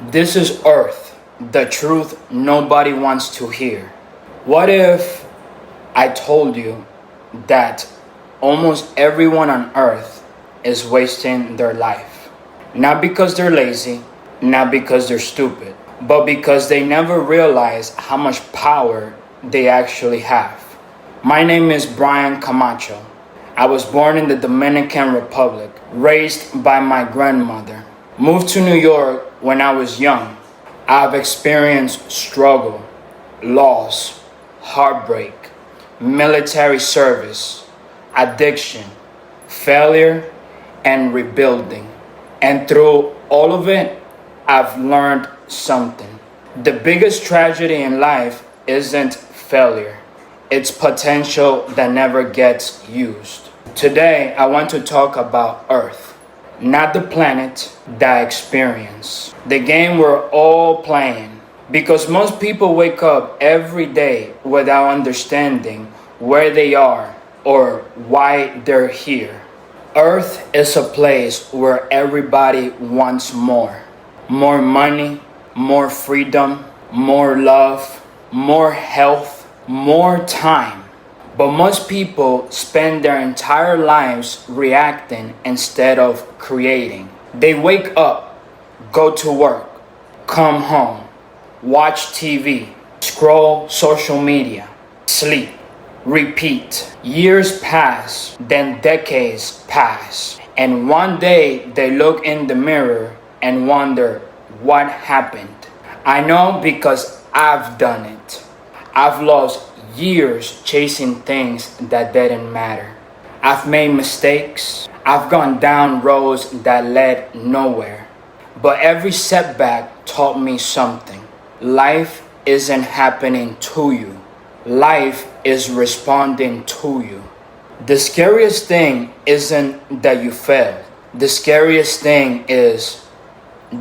This is Earth, the truth nobody wants to hear. What if I told you that almost everyone on Earth is wasting their life? Not because they're lazy, not because they're stupid, but because they never realize how much power they actually have. My name is Bryan Camacho. I was born in the Dominican Republic, raised by my grandmother. Moved to New York when I was young. I've experienced struggle, loss, heartbreak, military service, addiction, failure, and rebuilding. And through all of it, I've learned something. The biggest tragedy in life isn't failure, it's potential that never gets used. Today, I want to talk about Earth, not the planet, the experience. The game we're all playing. Because most people wake up every day without understanding where they are or why they're here. Earth is a place where everybody wants more. More money, more freedom, more love, more health, more time. But most people spend their entire lives reacting instead of creating. They wake up, go to work, come home, watch TV, scroll social media, sleep, repeat. Years pass, then decades pass. And one day they look in the mirror and wonder what happened. I know because I've done it. I've lost years chasing things that didn't matter. I've made mistakes. I've gone down roads that led nowhere. But every setback taught me something. Life isn't happening to you. Life is responding to you. The scariest thing isn't that you failed. The scariest thing is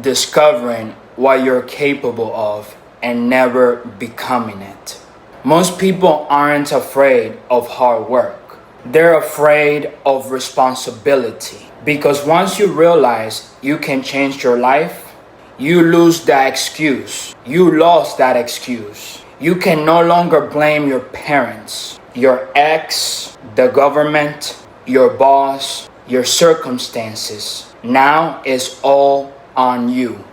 discovering what you're capable of and never becoming it. Most people aren't afraid of hard work. They're afraid of responsibility. Because once you realize you can change your life, you lose that excuse. You lost that excuse. You can no longer blame your parents, your ex, the government, your boss, your circumstances. Now it's all on you.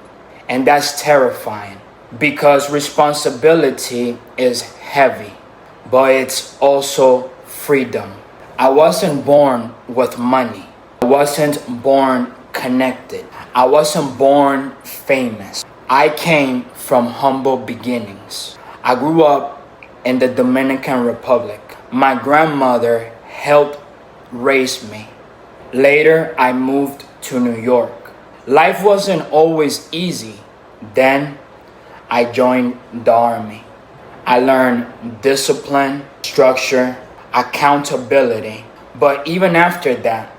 And that's terrifying. Because responsibility is heavy, but it's also freedom. I wasn't born with money. I wasn't born connected. I wasn't born famous. I came from humble beginnings. I grew up in the Dominican Republic. My grandmother helped raise me. Later, I moved to New York. Life wasn't always easy. Then, I joined the army. I learned discipline, structure, accountability. But even after that,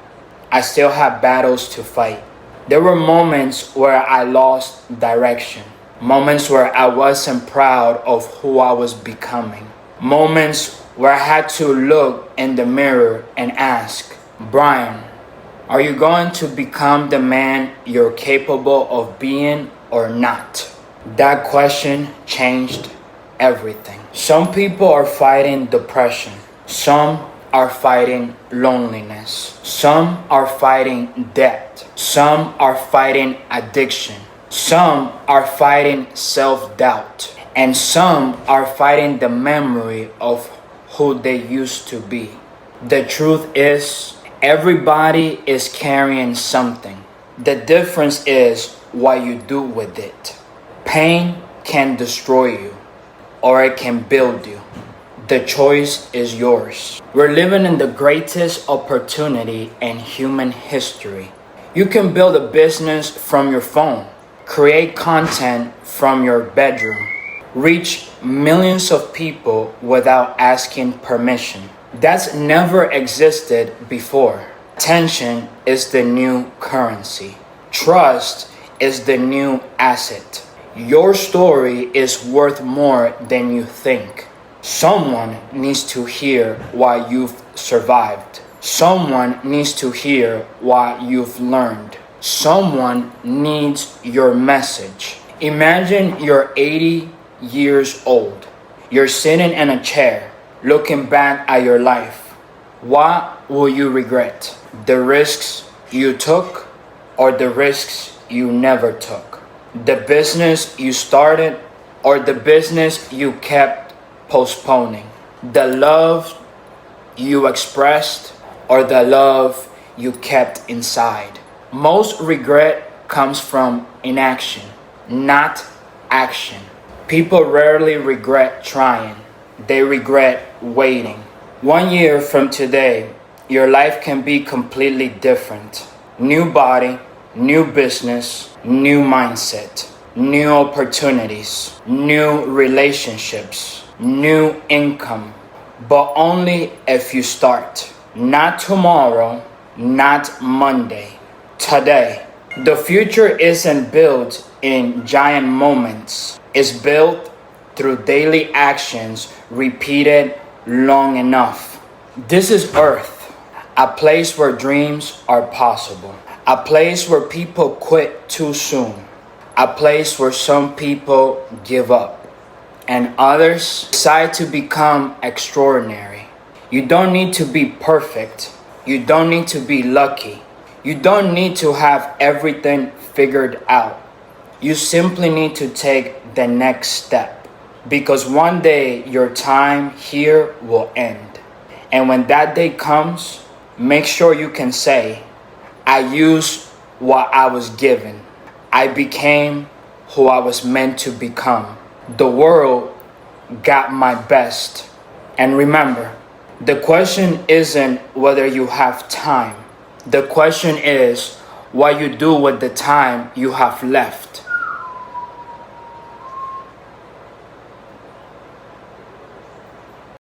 I still had battles to fight. There were moments where I lost direction. Moments where I wasn't proud of who I was becoming. Moments where I had to look in the mirror and ask, Bryan, are you going to become the man you're capable of being or not? That question changed everything. Some people are fighting depression. Some are fighting loneliness. Some are fighting debt. Some are fighting addiction. Some are fighting self-doubt. And some are fighting the memory of who they used to be. The truth is, everybody is carrying something. The difference is what you do with it. Pain can destroy you, or it can build you. The choice is yours. We're living in the greatest opportunity in human history. You can build a business from your phone, create content from your bedroom, reach millions of people without asking permission. That's never existed before. Attention is the new currency. Trust is the new asset. Your story is worth more than you think. Someone needs to hear why you've survived. Someone needs to hear what you've learned. Someone needs your message. Imagine you're 80 years old. You're sitting in a chair, looking back at your life. What will you regret? The risks you took or the risks you never took? The business you started or the business you kept postponing? The love you expressed or the love you kept inside? Most regret comes from inaction, not action. People rarely regret trying, they regret waiting. 1 year from today, your life can be completely different. New body, new business, new mindset, new opportunities, new relationships, new income. But only if you start. Not tomorrow, not Monday, today. The future isn't built in giant moments. It's built through daily actions repeated long enough. This is Earth, a place where dreams are possible, a place where people quit too soon, a place where some people give up and others decide to become extraordinary. You don't need to be perfect. You don't need to be lucky. You don't need to have everything figured out. You simply need to take the next step. Because one day your time here will end. And when that day comes, make sure you can say, I used what I was given. I became who I was meant to become. The world got my best. And remember, the question isn't whether you have time. The question is what you do with the time you have left.